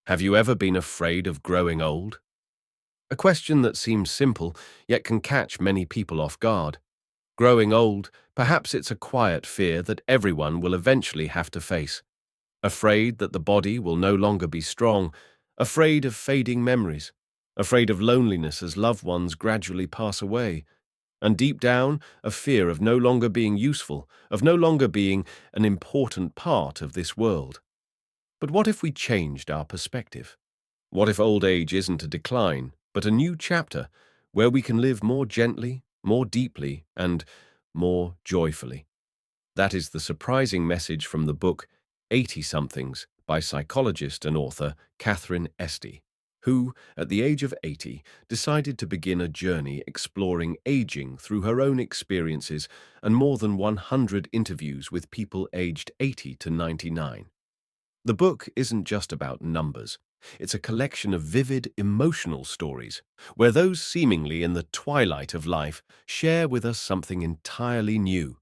Have you ever been afraid of growing old? A question that seems simple, yet can catch many people off guard. Growing old, perhaps it's a quiet fear that everyone will eventually have to face. Afraid that the body will no longer be strong, afraid of fading memories, afraid of loneliness as loved ones gradually pass away, and deep down, a fear of no longer being useful, of no longer being an important part of this world. But what if we changed our perspective? What if old age isn't a decline, but a new chapter where we can live more gently, more deeply, and more joyfully? That is the surprising message from the book Eightysomethings by psychologist and author Katharine Esty, who, at the age of 80, decided to begin a journey exploring aging through her own experiences and more than 100 interviews with people aged 80 to 99. The book isn't just about numbers. It's a collection of vivid, emotional stories, where those seemingly in the twilight of life share with us something entirely new.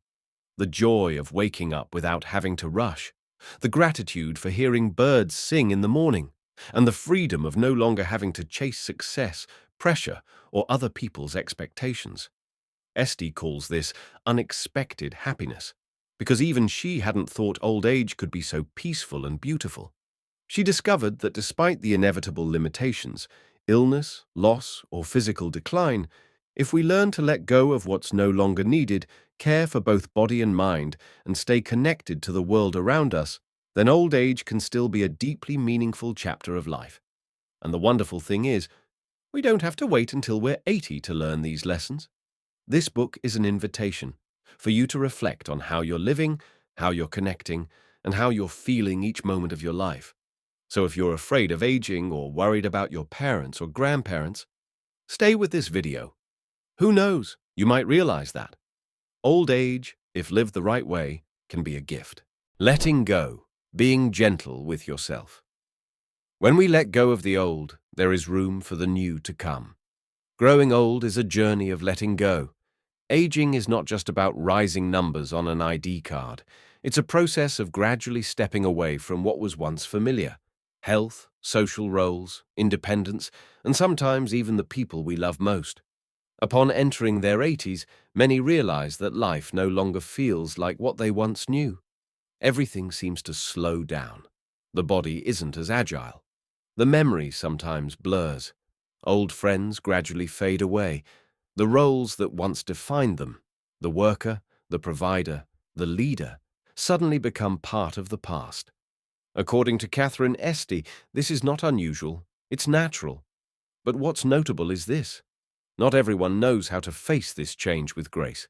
The joy of waking up without having to rush, the gratitude for hearing birds sing in the morning, and the freedom of no longer having to chase success, pressure, or other people's expectations. Esty calls this unexpected happiness, because even she hadn't thought old age could be so peaceful and beautiful. She discovered that despite the inevitable limitations, illness, loss, or physical decline, if we learn to let go of what's no longer needed, care for both body and mind, and stay connected to the world around us, then old age can still be a deeply meaningful chapter of life. And the wonderful thing is, we don't have to wait until we're 80 to learn these lessons. This book is an invitation for you to reflect on how you're living, how you're connecting, and how you're feeling each moment of your life. So if you're afraid of aging or worried about your parents or grandparents, stay with this video. Who knows, you might realize that old age, if lived the right way, can be a gift. Letting go, being gentle with yourself. When we let go of the old, there is room for the new to come. Growing old is a journey of letting go. Aging is not just about rising numbers on an ID card. It's a process of gradually stepping away from what was once familiar. Health, social roles, independence, and sometimes even the people we love most. Upon entering their 80s, many realize that life no longer feels like what they once knew. Everything seems to slow down. The body isn't as agile. The memory sometimes blurs. Old friends gradually fade away. The roles that once defined them, the worker, the provider, the leader, suddenly become part of the past. According to Katharine Esty, this is not unusual, it's natural. But what's notable is this. Not everyone knows how to face this change with grace.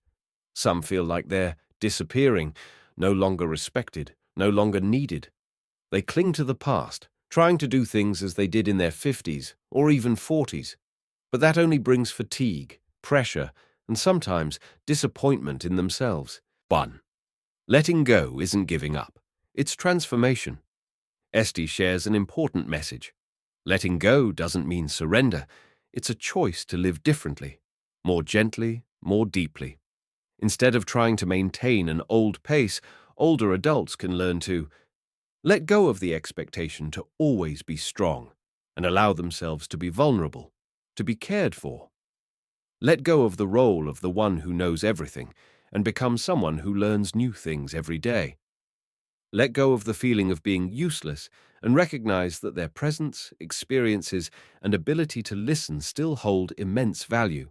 Some feel like they're disappearing, no longer respected, no longer needed. They cling to the past, trying to do things as they did in their 50s or even 40s. But that only brings fatigue, pressure, and sometimes disappointment in themselves. 1. Letting go isn't giving up. It's transformation. Esty shares an important message. Letting go doesn't mean surrender. It's a choice to live differently, more gently, more deeply. Instead of trying to maintain an old pace, older adults can learn to let go of the expectation to always be strong and allow themselves to be vulnerable, to be cared for. Let go of the role of the one who knows everything and become someone who learns new things every day. Let go of the feeling of being useless and recognize that their presence, experiences, and ability to listen still hold immense value.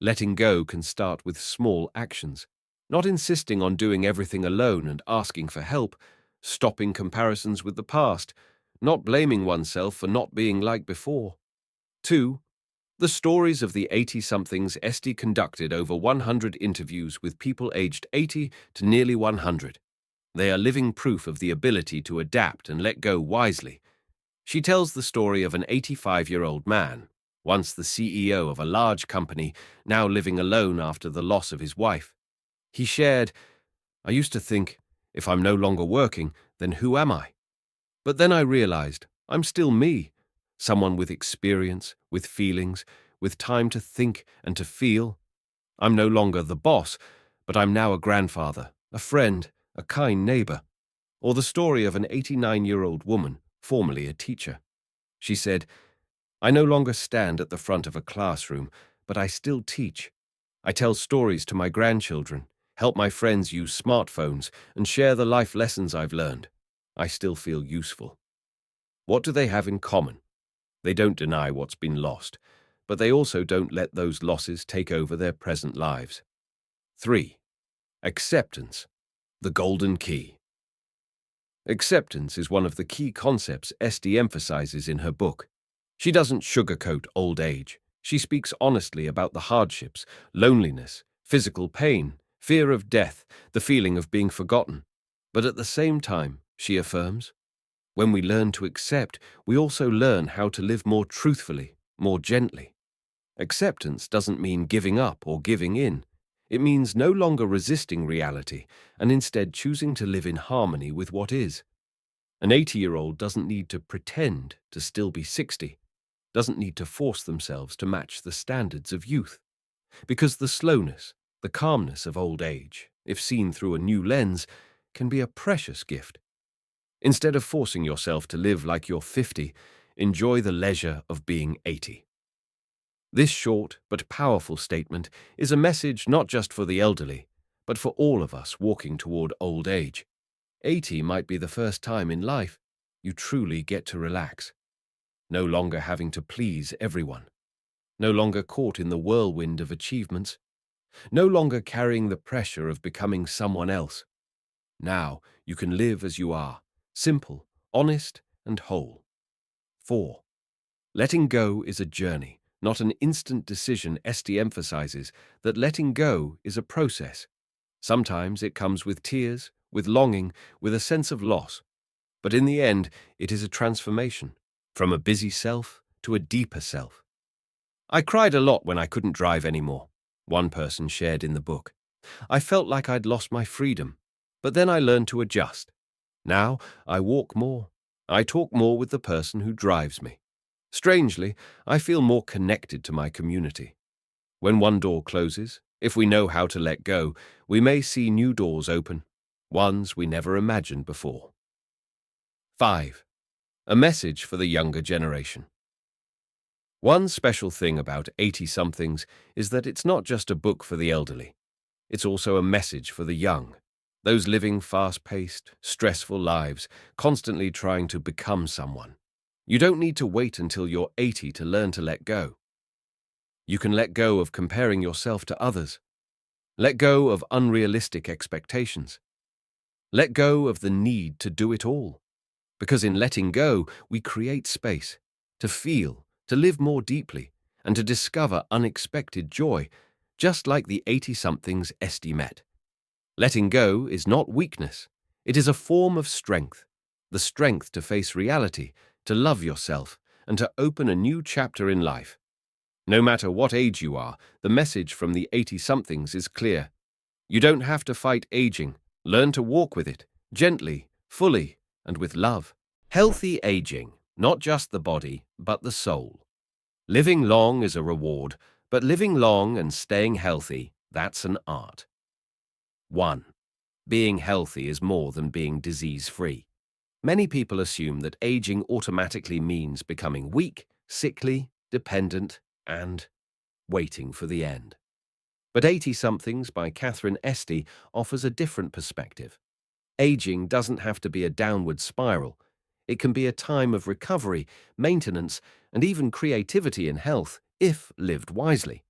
Letting go can start with small actions, not insisting on doing everything alone and asking for help, stopping comparisons with the past, not blaming oneself for not being like before. 2. The stories of the 80-somethings Esty conducted over 100 interviews with people aged 80 to nearly 100. They are living proof of the ability to adapt and let go wisely. She tells the story of an 85-year-old man, once the CEO of a large company, now living alone after the loss of his wife. He shared, "I used to think, if I'm no longer working, then who am I? But then I realized I'm still me, someone with experience, with feelings, with time to think and to feel. I'm no longer the boss, but I'm now a grandfather, a friend, a kind neighbor." Or the story of an 89-year-old woman, formerly a teacher. She said, "I no longer stand at the front of a classroom, but I still teach. I tell stories to my grandchildren, help my friends use smartphones, and share the life lessons I've learned. I still feel useful." What do they have in common? They don't deny what's been lost, but they also don't let those losses take over their present lives. 3. Acceptance, the golden key. Acceptance is one of the key concepts Esty emphasizes in her book. She doesn't sugarcoat old age. She speaks honestly about the hardships, loneliness, physical pain, fear of death, the feeling of being forgotten. But at the same time, she affirms, when we learn to accept, we also learn how to live more truthfully, more gently. Acceptance doesn't mean giving up or giving in. It means no longer resisting reality and instead choosing to live in harmony with what is. An 80-year-old doesn't need to pretend to still be 60, doesn't need to force themselves to match the standards of youth. Because the slowness, the calmness of old age, if seen through a new lens, can be a precious gift. Instead of forcing yourself to live like you're 50, enjoy the leisure of being 80. This short but powerful statement is a message not just for the elderly, but for all of us walking toward old age. 80 might be the first time in life you truly get to relax. No longer having to please everyone. No longer caught in the whirlwind of achievements. No longer carrying the pressure of becoming someone else. Now you can live as you are, simple, honest, and whole. 4. Letting go is a journey, not an instant decision. Esty emphasizes that letting go is a process. Sometimes it comes with tears, with longing, with a sense of loss. But in the end, it is a transformation, from a busy self to a deeper self. "I cried a lot when I couldn't drive anymore," one person shared in the book. "I felt like I'd lost my freedom, but then I learned to adjust. Now I walk more. I talk more with the person who drives me. Strangely, I feel more connected to my community. When one door closes, if we know how to let go, we may see new doors open, ones we never imagined before." 5. A message for the younger generation. One special thing about 80-somethings is that it's not just a book for the elderly. It's also a message for the young, those living fast-paced, stressful lives, constantly trying to become someone. You don't need to wait until you're 80 to learn to let go. You can let go of comparing yourself to others. Let go of unrealistic expectations. Let go of the need to do it all. Because in letting go, we create space to feel, to live more deeply, and to discover unexpected joy, just like the 80-somethings Esty met. Letting go is not weakness. It is a form of strength, the strength to face reality, to love yourself, and to open a new chapter in life. No matter what age you are, the message from the 80-somethings is clear. You don't have to fight aging. Learn to walk with it, gently, fully, and with love. Healthy aging, not just the body, but the soul. Living long is a reward, but living long and staying healthy, that's an art. 1. Being healthy is more than being disease-free. Many people assume that aging automatically means becoming weak, sickly, dependent, and waiting for the end. But 80-somethings by Katharine Esty offers a different perspective. Aging doesn't have to be a downward spiral. It can be a time of recovery, maintenance, and even creativity and health, if lived wisely.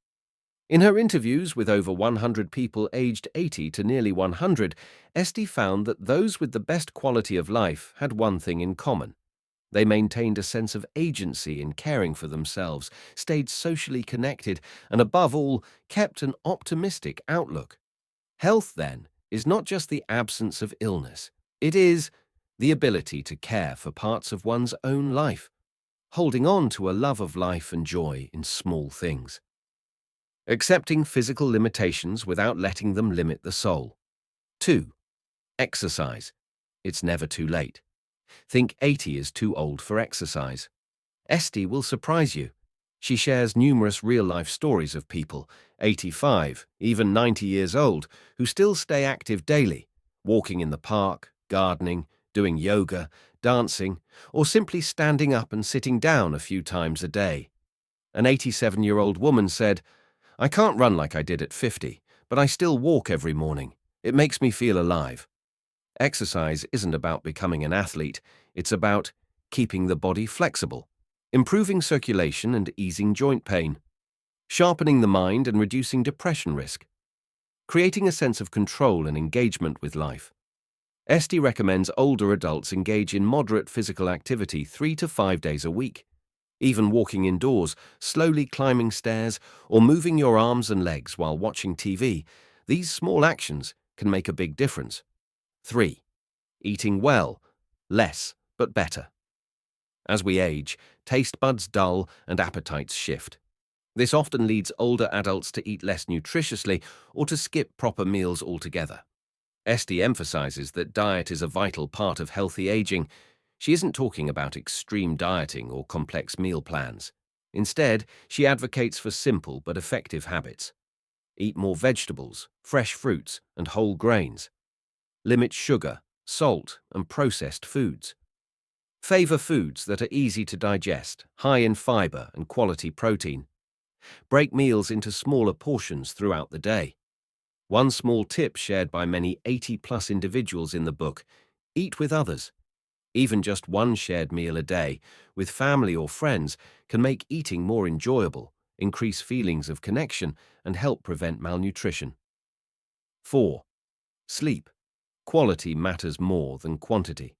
In her interviews with over 100 people aged 80 to nearly 100, Esty found that those with the best quality of life had one thing in common. They maintained a sense of agency in caring for themselves, stayed socially connected, and above all, kept an optimistic outlook. Health, then, is not just the absence of illness. It is the ability to care for parts of one's own life, holding on to a love of life and joy in small things. Accepting physical limitations without letting them limit the soul. 2. Exercise. It's never too late. Think 80 is too old for exercise. Esty will surprise you. She shares numerous real-life stories of people, 85, even 90 years old, who still stay active daily, walking in the park, gardening, doing yoga, dancing, or simply standing up and sitting down a few times a day. An 87-year-old woman said, "I can't run like I did at 50, but I still walk every morning. It makes me feel alive." Exercise isn't about becoming an athlete, it's about keeping the body flexible, improving circulation and easing joint pain, sharpening the mind and reducing depression risk, creating a sense of control and engagement with life. Esty recommends older adults engage in moderate physical activity 3 to 5 days a week. Even walking indoors, slowly climbing stairs, or moving your arms and legs while watching TV, these small actions can make a big difference. 3. Eating well, less but better. As we age, taste buds dull and appetites shift. This often leads older adults to eat less nutritiously or to skip proper meals altogether. Esty emphasizes that diet is a vital part of healthy aging. She isn't talking about extreme dieting or complex meal plans. Instead, she advocates for simple but effective habits. Eat more vegetables, fresh fruits, and whole grains. Limit sugar, salt, and processed foods. Favor foods that are easy to digest, high in fiber and quality protein. Break meals into smaller portions throughout the day. One small tip shared by many 80-plus individuals in the book: eat with others. Even just one shared meal a day, with family or friends, can make eating more enjoyable, increase feelings of connection, and help prevent malnutrition. 4. Sleep. Quality matters more than quantity.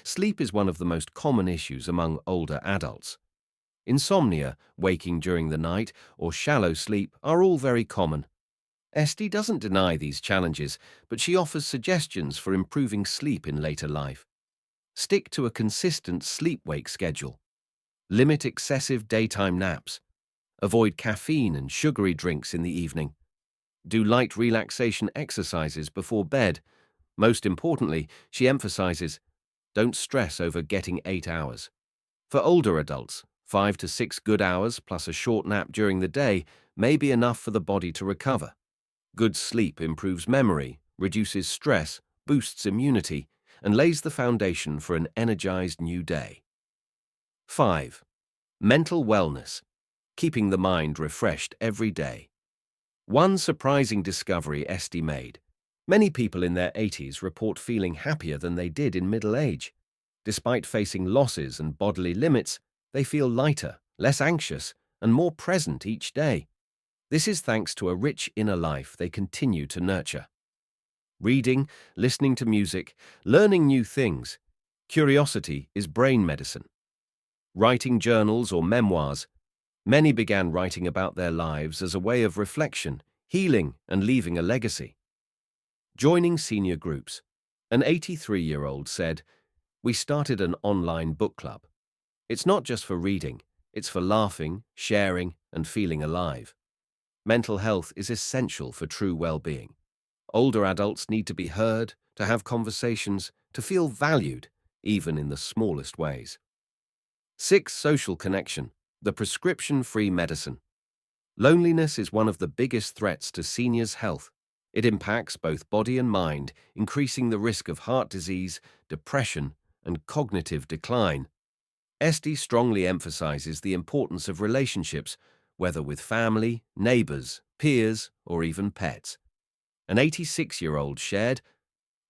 Sleep is one of the most common issues among older adults. Insomnia, waking during the night, or shallow sleep are all very common. Esty doesn't deny these challenges, but she offers suggestions for improving sleep in later life. Stick to a consistent sleep-wake schedule. Limit excessive daytime naps. Avoid caffeine and sugary drinks in the evening. Do light relaxation exercises before bed. Most importantly, she emphasizes, don't stress over getting 8 hours. For older adults, 5 to 6 good hours plus a short nap during the day may be enough for the body to recover. Good sleep improves memory, reduces stress, boosts immunity, and lays the foundation for an energized new day. 5. Mental wellness. Keeping the mind refreshed every day. One surprising discovery Esty made: many people in their 80s report feeling happier than they did in middle age. Despite facing losses and bodily limits, they feel lighter, less anxious, and more present each day. This is thanks to a rich inner life they continue to nurture. Reading, listening to music, learning new things. Curiosity is brain medicine. Writing journals or memoirs. Many began writing about their lives as a way of reflection, healing, and leaving a legacy. Joining senior groups. An 83-year-old said, "We started an online book club. It's not just for reading, it's for laughing, sharing, and feeling alive." Mental health is essential for true well-being. Older adults need to be heard, to have conversations, to feel valued, even in the smallest ways. 6. Social connection, the prescription-free medicine. Loneliness is one of the biggest threats to seniors' health. It impacts both body and mind, increasing the risk of heart disease, depression, and cognitive decline. Esty strongly emphasizes the importance of relationships, whether with family, neighbors, peers, or even pets. An 86-year-old shared,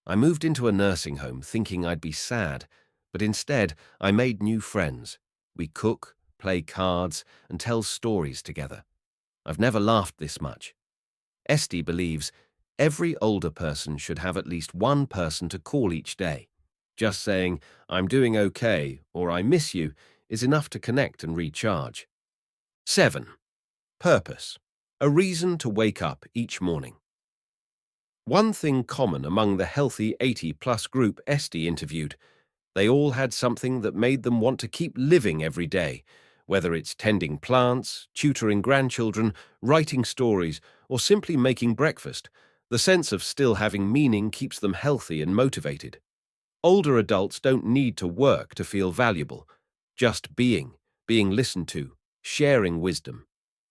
"I moved into a nursing home thinking I'd be sad, but instead I made new friends. We cook, play cards, and tell stories together. I've never laughed this much." Esty believes every older person should have at least one person to call each day. Just saying, "I'm doing okay," or "I miss you," is enough to connect and recharge. 7. Purpose. A reason to wake up each morning. One thing common among the healthy 80-plus group Esty interviewed: they all had something that made them want to keep living every day, whether it's tending plants, tutoring grandchildren, writing stories, or simply making breakfast. The sense of still having meaning keeps them healthy and motivated. Older adults don't need to work to feel valuable. Just being listened to, sharing wisdom.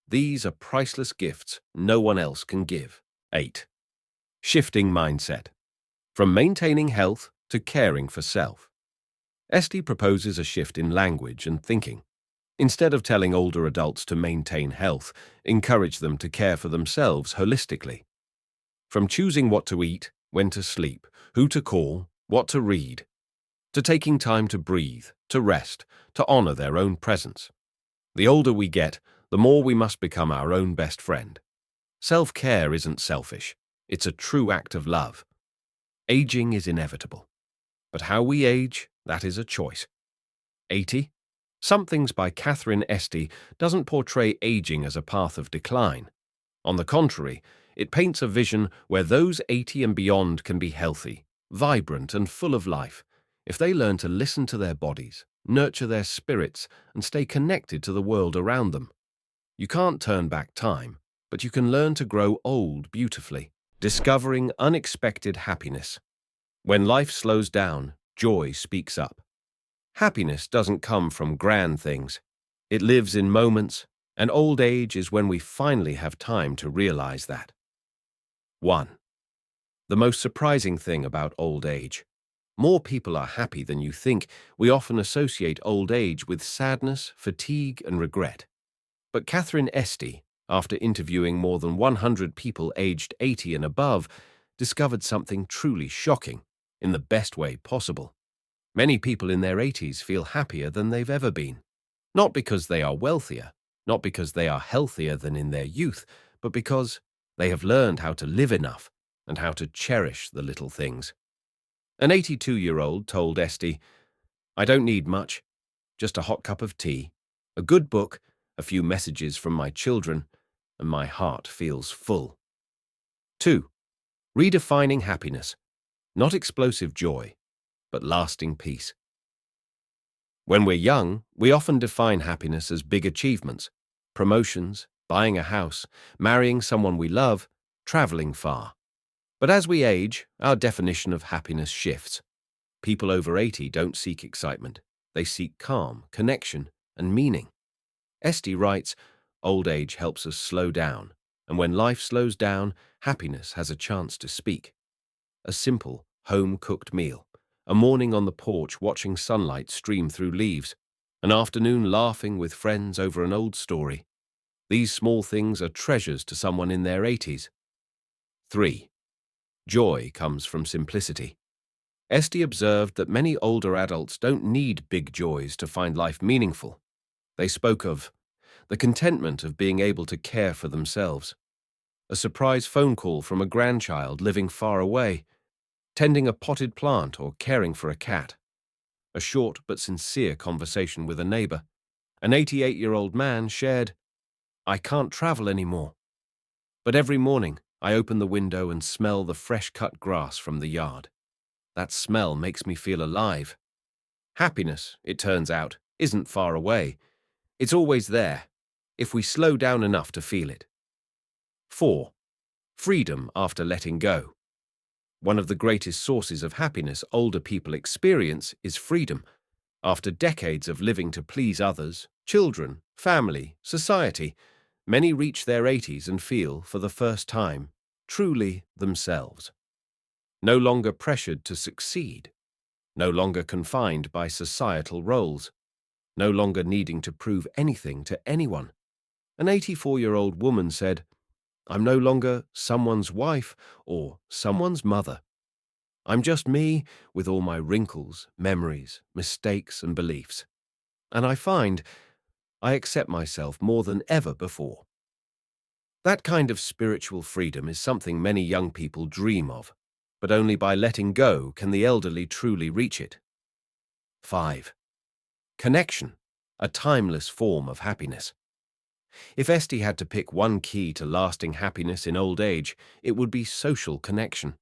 These are priceless gifts no one else can give. 8. Shifting mindset. From maintaining health to caring for self. Esty proposes a shift in language and thinking. Instead of telling older adults to maintain health, encourage them to care for themselves holistically. From choosing what to eat, when to sleep, who to call, what to read, to taking time to breathe, to rest, to honor their own presence. The older we get, the more we must become our own best friend. Self-care isn't selfish. It's a true act of love. Aging is inevitable. But how we age, that is a choice. 80Somethings by Katharine Esty doesn't portray aging as a path of decline. On the contrary, it paints a vision where those 80 and beyond can be healthy, vibrant and full of life, if they learn to listen to their bodies, nurture their spirits, and stay connected to the world around them. You can't turn back time, but you can learn to grow old beautifully, discovering unexpected happiness. When life slows down, joy speaks up. Happiness doesn't come from grand things. It lives in moments, and old age is when we finally have time to realize that. 1. The most surprising thing about old age. More people are happy than you think. We often associate old age with sadness, fatigue, and regret. But Katharine Esty, after interviewing more than 100 people aged 80 and above, discovered something truly shocking, in the best way possible. Many people in their 80s feel happier than they've ever been. Not because they are wealthier, not because they are healthier than in their youth, but because they have learned how to live enough and how to cherish the little things. An 82-year-old told Esty, "I don't need much, just a hot cup of tea, a good book, a few messages from my children, and my heart feels full." 2. Redefining happiness. Not explosive joy, but lasting peace. When we're young, we often define happiness as big achievements, promotions, buying a house, marrying someone we love, traveling far. But as we age, our definition of happiness shifts. People over 80 don't seek excitement. They seek calm, connection, and meaning. Esty writes, "Old age helps us slow down, and when life slows down, happiness has a chance to speak. A simple, home-cooked meal, a morning on the porch watching sunlight stream through leaves, an afternoon laughing with friends over an old story. These small things are treasures to someone in their 80s. 3. Joy comes from simplicity. Esty observed that many older adults don't need big joys to find life meaningful. They spoke of the contentment of being able to care for themselves, a surprise phone call from a grandchild living far away, tending a potted plant or caring for a cat, a short but sincere conversation with a neighbor. An 88-year-old man shared, "I can't travel anymore, but every morning I open the window and smell the fresh-cut grass from the yard. That smell makes me feel alive." Happiness, it turns out, isn't far away. It's always there, if we slow down enough to feel it. 4. Freedom after letting go. One of the greatest sources of happiness older people experience is freedom. After decades of living to please others, children, family, society, many reach their 80s and feel, for the first time, truly themselves. No longer pressured to succeed, no longer confined by societal roles, no longer needing to prove anything to anyone. An 84-year-old woman said, "I'm no longer someone's wife or someone's mother. I'm just me with all my wrinkles, memories, mistakes, and beliefs. And I find I accept myself more than ever before." That kind of spiritual freedom is something many young people dream of, but only by letting go can the elderly truly reach it. 5. Connection, a timeless form of happiness. If Esty had to pick one key to lasting happiness in old age, it would be social connection.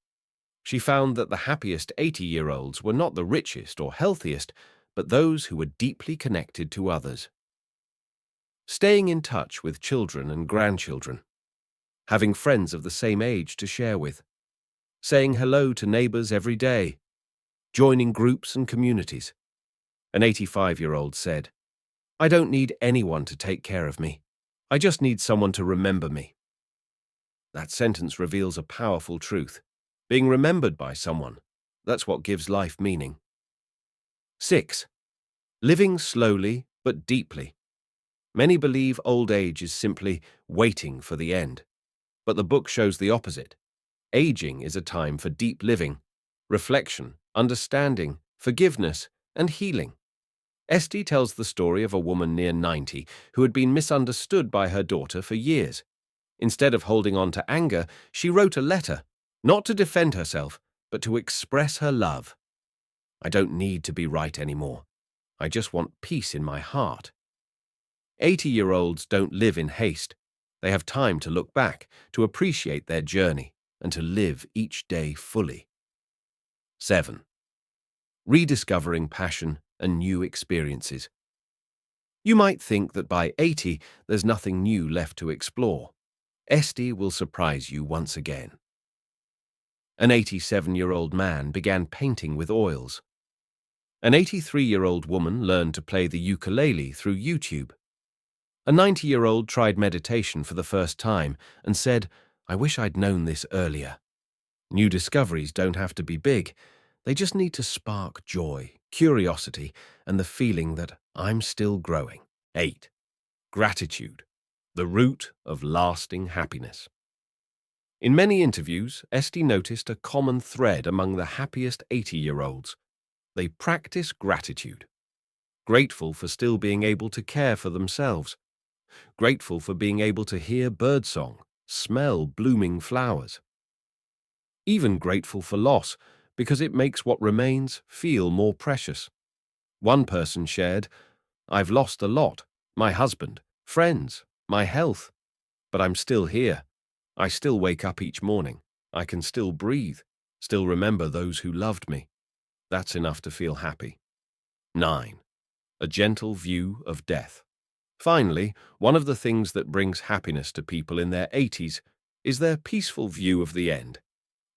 She found that the happiest 80-year-olds were not the richest or healthiest, but those who were deeply connected to others. Staying in touch with children and grandchildren. Having friends of the same age to share with. Saying hello to neighbors every day. Joining groups and communities. An 85-year-old said, "I don't need anyone to take care of me. I just need someone to remember me." That sentence reveals a powerful truth. Being remembered by someone, That's what gives life meaning. 6. Living slowly but deeply. Many believe old age is simply waiting for the end, but the book shows the opposite. Aging is a time for deep living, reflection, understanding, forgiveness, and healing. Esty tells the story of a woman near 90 who had been misunderstood by her daughter for years. Instead of holding on to anger, she wrote a letter, not to defend herself, but to express her love. "I don't need to be right anymore. I just want peace in my heart." 80-year-olds don't live in haste. They have time to look back, to appreciate their journey, and to live each day fully. 7. Rediscovering passion and new experiences. You might think that by 80, there's nothing new left to explore. Esty will surprise you once again. An 87-year-old man began painting with oils. An 83-year-old woman learned to play the ukulele through YouTube. A 90-year-old tried meditation for the first time and said, "I wish I'd known this earlier." New discoveries don't have to be big. They just need to spark joy, curiosity, and the feeling that I'm still growing. 8. Gratitude, the root of lasting happiness. In many interviews, Esty noticed a common thread among the happiest 80-year-olds. They practice gratitude. Grateful for still being able to care for themselves. Grateful for being able to hear birdsong, smell blooming flowers. Even grateful for loss, because it makes what remains feel more precious. One person shared, "I've lost a lot, my husband, friends, my health, but I'm still here. I still wake up each morning. I can still breathe, still remember those who loved me. That's enough to feel happy." 9. A gentle view of death. Finally, one of the things that brings happiness to people in their 80s is their peaceful view of the end.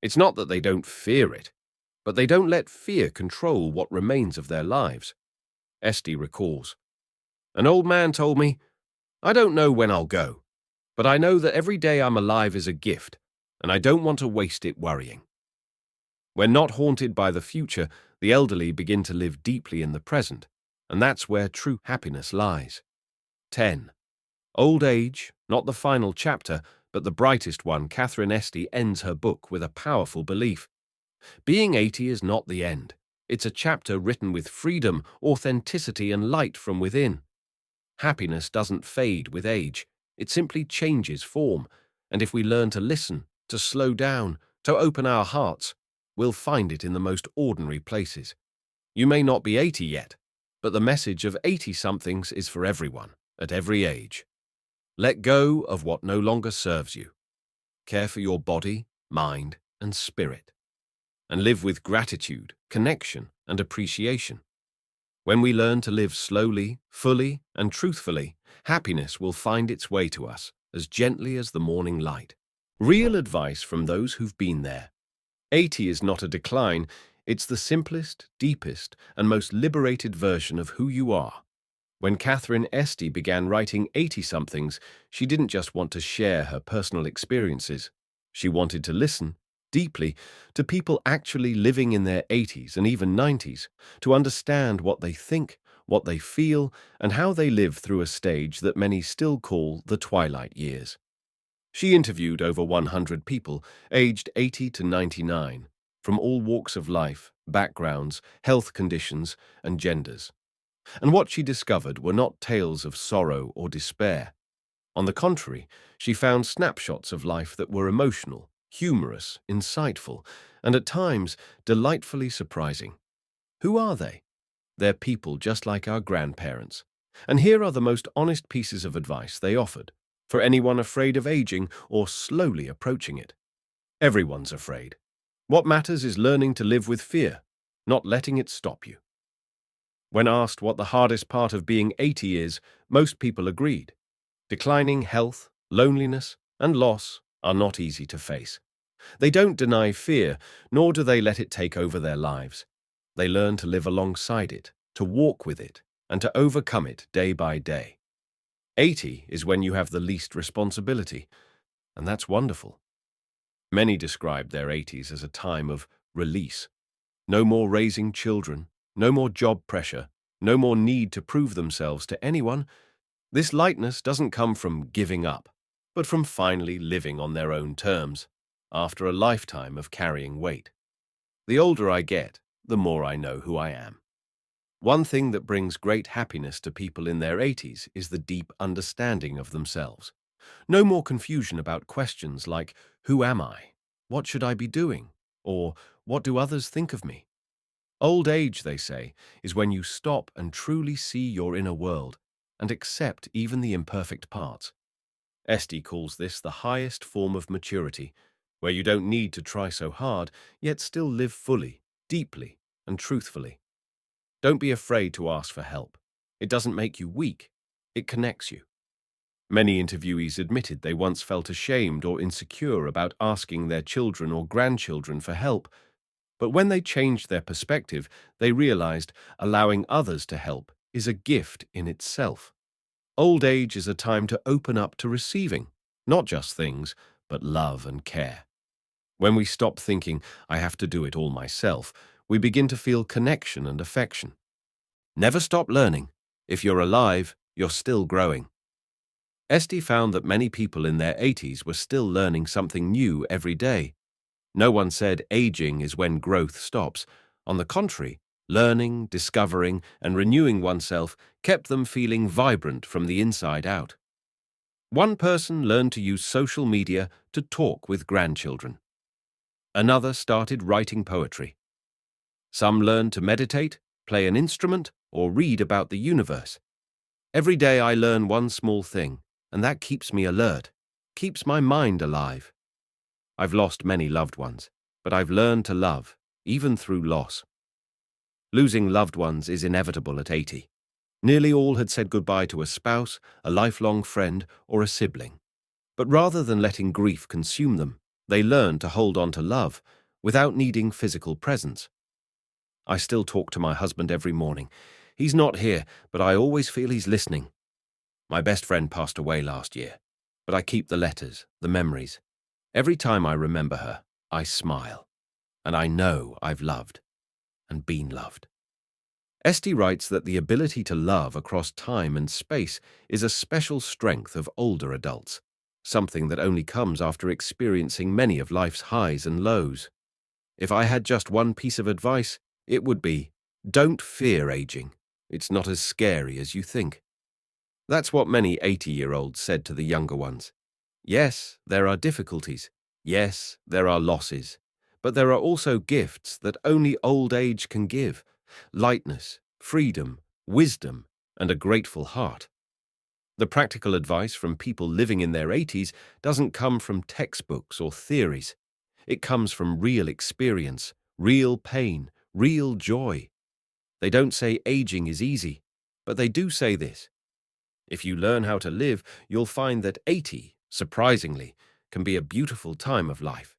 It's not that they don't fear it, but they don't let fear control what remains of their lives. Esty recalls, "An old man told me, 'I don't know when I'll go, but I know that every day I'm alive is a gift, and I don't want to waste it worrying.'" When not haunted by the future, the elderly begin to live deeply in the present, and that's where true happiness lies. 10. Old age, not the final chapter, but the brightest one. Katharine Esty ends her book with a powerful belief. Being 80 is not the end. It's a chapter written with freedom, authenticity, and light from within. Happiness doesn't fade with age. It simply changes form. And if we learn to listen, to slow down, to open our hearts, we'll find it in the most ordinary places. You may not be 80 yet, but the message of 80-somethings is for everyone, at every age. Let go of what no longer serves you. Care for your body, mind, and spirit. And live with gratitude, connection, and appreciation. When we learn to live slowly, fully, and truthfully, happiness will find its way to us as gently as the morning light. Real advice from those who've been there. 80 is not a decline, it's the simplest, deepest, and most liberated version of who you are. When Katharine Esty began writing 80-somethings, she didn't just want to share her personal experiences. She wanted to listen deeply to people actually living in their 80s and even 90s, to understand what they think, what they feel, and how they live through a stage that many still call the twilight years. She interviewed over 100 people, aged 80 to 99, from all walks of life, backgrounds, health conditions, and genders. And what she discovered were not tales of sorrow or despair. On the contrary, she found snapshots of life that were emotional, humorous, insightful, and at times delightfully surprising. Who are they? They're people just like our grandparents. And here are the most honest pieces of advice they offered, for anyone afraid of aging or slowly approaching it. Everyone's afraid. What matters is learning to live with fear, not letting it stop you. When asked what the hardest part of being 80 is, most people agreed. Declining health, loneliness, and loss are not easy to face. They don't deny fear, nor do they let it take over their lives. They learn to live alongside it, to walk with it, and to overcome it day by day. 80 is when you have the least responsibility, and that's wonderful. Many describe their 80s as a time of release. No more raising children, no more job pressure, no more need to prove themselves to anyone. This lightness doesn't come from giving up, but from finally living on their own terms, after a lifetime of carrying weight. The older I get, the more I know who I am. One thing that brings great happiness to people in their 80s is the deep understanding of themselves. No more confusion about questions like, who am I? What should I be doing? Or what do others think of me? Old age, they say, is when you stop and truly see your inner world and accept even the imperfect parts. Esty calls this the highest form of maturity, where you don't need to try so hard, yet still live fully, deeply, and truthfully. Don't be afraid to ask for help. It doesn't make you weak, it connects you. Many interviewees admitted they once felt ashamed or insecure about asking their children or grandchildren for help, but when they changed their perspective, they realized allowing others to help is a gift in itself. Old age is a time to open up to receiving, not just things, but love and care. When we stop thinking, I have to do it all myself, we begin to feel connection and affection. Never stop learning. If you're alive, you're still growing. Esty found that many people in their 80s were still learning something new every day. No one said aging is when growth stops. On the contrary, learning, discovering, and renewing oneself kept them feeling vibrant from the inside out. One person learned to use social media to talk with grandchildren. Another started writing poetry. Some learned to meditate, play an instrument, or read about the universe. Every day I learn one small thing, and that keeps me alert, keeps my mind alive. I've lost many loved ones, but I've learned to love, even through loss. Losing loved ones is inevitable at 80. Nearly all had said goodbye to a spouse, a lifelong friend, or a sibling. But rather than letting grief consume them, they learned to hold on to love without needing physical presence. I still talk to my husband every morning. He's not here, but I always feel he's listening. My best friend passed away last year, but I keep the letters, the memories. Every time I remember her, I smile, and I know I've loved and been loved. Esty writes that the ability to love across time and space is a special strength of older adults, something that only comes after experiencing many of life's highs and lows. If I had just one piece of advice, it would be, don't fear aging. It's not as scary as you think. That's what many 80-year-olds said to the younger ones. Yes, there are difficulties. Yes, there are losses. But there are also gifts that only old age can give: lightness, freedom, wisdom, and a grateful heart. The practical advice from people living in their 80s doesn't come from textbooks or theories. It comes from real experience, real pain, real joy. They don't say aging is easy, but they do say this: if you learn how to live, you'll find that 80, surprisingly, can be a beautiful time of life.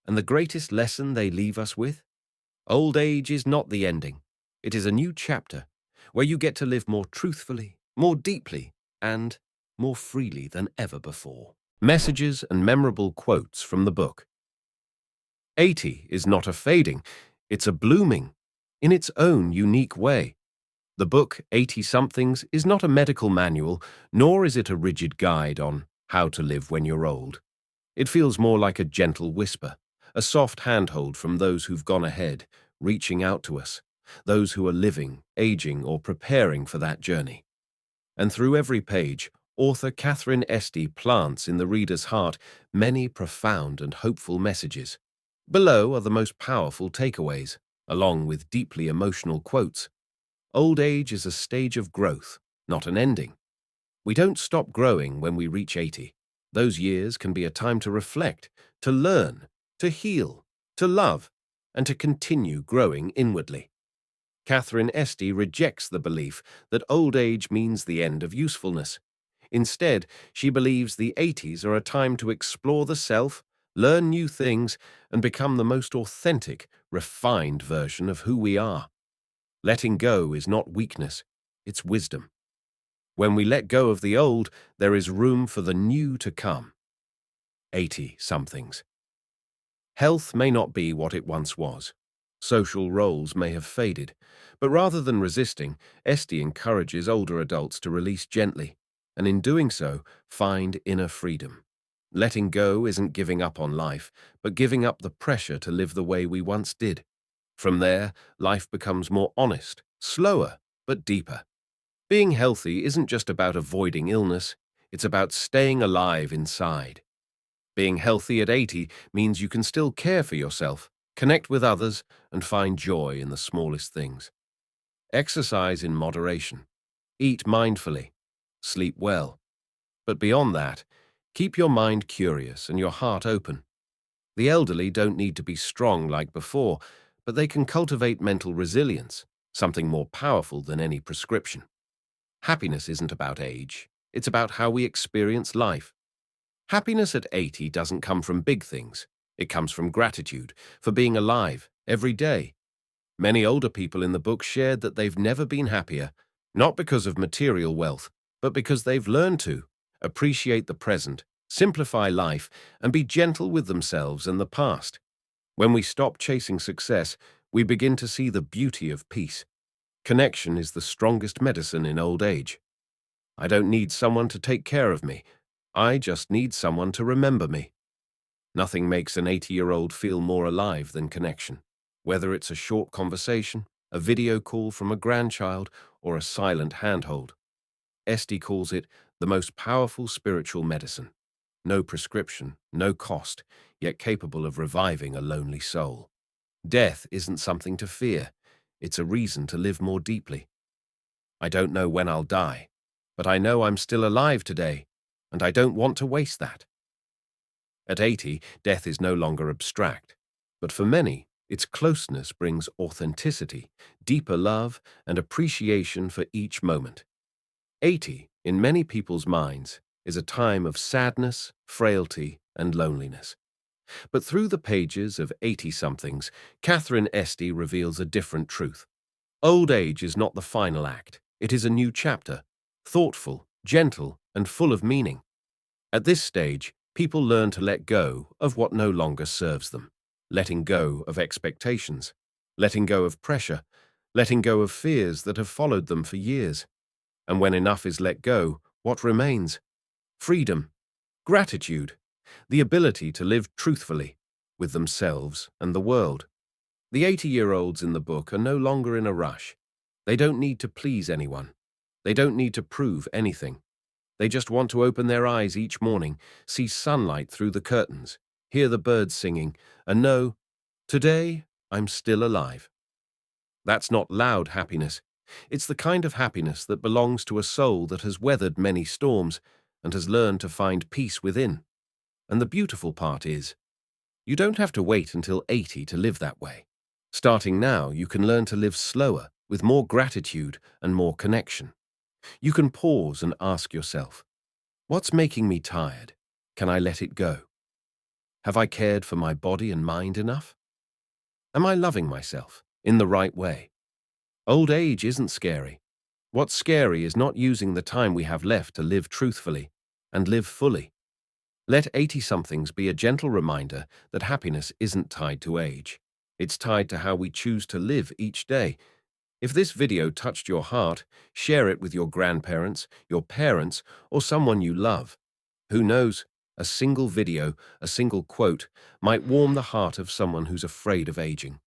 And the greatest lesson they leave us with? Old age is not the ending. It is a new chapter where you get to live more truthfully, more deeply, and more freely than ever before. Messages and memorable quotes from the book. 80 is not a fading, it's a blooming, in its own unique way. The book, 80-somethings, is not a medical manual, nor is it a rigid guide on how to live when you're old. It feels more like a gentle whisper, a soft handhold from those who've gone ahead, reaching out to us, those who are living, aging, or preparing for that journey. And through every page, author Katharine Esty plants in the reader's heart many profound and hopeful messages. Below are the most powerful takeaways, along with deeply emotional quotes. Old age is a stage of growth, not an ending. We don't stop growing when we reach 80. Those years can be a time to reflect, to learn, to heal, to love, and to continue growing inwardly. Katharine Esty rejects the belief that old age means the end of usefulness. Instead, she believes the 80s are a time to explore the self, learn new things, and become the most authentic, refined version of who we are. Letting go is not weakness, it's wisdom. When we let go of the old, there is room for the new to come. 80-somethings. Health may not be what it once was. Social roles may have faded, but rather than resisting, Esty encourages older adults to release gently, and in doing so, find inner freedom. Letting go isn't giving up on life, but giving up the pressure to live the way we once did. From there, life becomes more honest, slower, but deeper. Being healthy isn't just about avoiding illness, it's about staying alive inside. Being healthy at 80 means you can still care for yourself, connect with others, and find joy in the smallest things. Exercise in moderation. Eat mindfully. Sleep well. But beyond that, keep your mind curious and your heart open. The elderly don't need to be strong like before, but they can cultivate mental resilience, something more powerful than any prescription. Happiness isn't about age, it's about how we experience life. Happiness at 80 doesn't come from big things. It comes from gratitude for being alive every day. Many older people in the book shared that they've never been happier, not because of material wealth, but because they've learned to appreciate the present, simplify life, and be gentle with themselves and the past. When we stop chasing success, we begin to see the beauty of peace. Connection is the strongest medicine in old age. I don't need someone to take care of me. I just need someone to remember me. Nothing makes an 80-year-old feel more alive than connection. Whether it's a short conversation, a video call from a grandchild, or a silent handhold. Esty calls it the most powerful spiritual medicine. No prescription, no cost, yet capable of reviving a lonely soul. Death isn't something to fear. It's a reason to live more deeply. I don't know when I'll die, but I know I'm still alive today, and I don't want to waste that. At 80, death is no longer abstract, but for many, its closeness brings authenticity, deeper love, and appreciation for each moment. 80, in many people's minds, is a time of sadness, frailty, and loneliness. But through the pages of 80-somethings, Katharine Esty reveals a different truth. Old age is not the final act. It is a new chapter, thoughtful, gentle, and full of meaning. At this stage, people learn to let go of what no longer serves them, letting go of expectations, letting go of pressure, letting go of fears that have followed them for years. And when enough is let go, what remains? Freedom, gratitude, the ability to live truthfully with themselves and the world. The 80-year-olds in the book are no longer in a rush. They don't need to please anyone. They don't need to prove anything. They just want to open their eyes each morning, see sunlight through the curtains, hear the birds singing, and know, today I'm still alive. That's not loud happiness. It's the kind of happiness that belongs to a soul that has weathered many storms and has learned to find peace within. And the beautiful part is, you don't have to wait until 80 to live that way. Starting now, you can learn to live slower, with more gratitude and more connection. You can pause and ask yourself, what's making me tired? Can I let it go? Have I cared for my body and mind enough? Am I loving myself in the right way? Old age isn't scary. What's scary is not using the time we have left to live truthfully and live fully. Let 80-somethings be a gentle reminder that happiness isn't tied to age. It's tied to how we choose to live each day. If this video touched your heart, share it with your grandparents, your parents, or someone you love. Who knows, a single video, a single quote, might warm the heart of someone who's afraid of aging.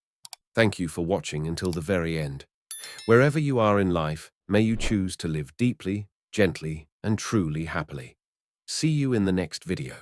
Thank you for watching until the very end. Wherever you are in life, may you choose to live deeply, gently, and truly happily. See you in the next video.